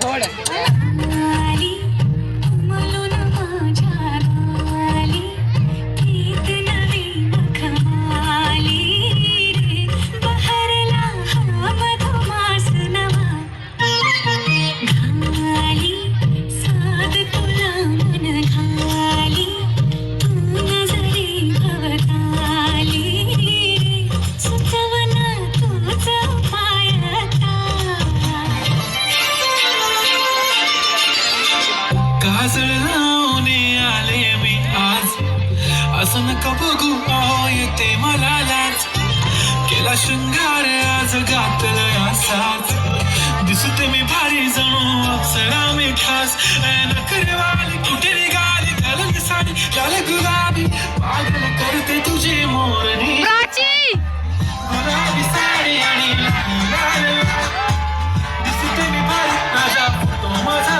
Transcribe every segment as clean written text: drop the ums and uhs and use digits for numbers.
जवळ आहे. काजळावने आले मी आज, असं नका बघू अहो येते मला लाज. केला शृंगार आज घातलाय असाच, दिसते मी भारी जणू अप्सरा मी खास. नखरेवाली कुठे निघाली घालून साडी लाल गुलाबी, पागल करते तुझी मोरणी. गुलाबी साडी आणि लाल लाल, दिसते मी भारी माझा फोटो माझा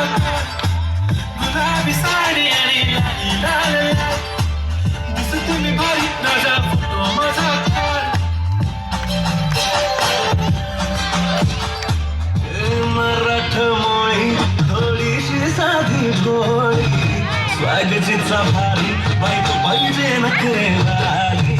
गुलाबी साडी आणि लाल लाल, दिसते मी भारी माझा फोटो माझा मराठमोळी थोडीशी साधी गोळी, स्वागतीचा भारी बायको पाहिजे नखरेवाली.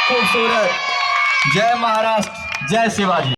खूबसूरत. जय महाराष्ट्र, जय शिवाजी.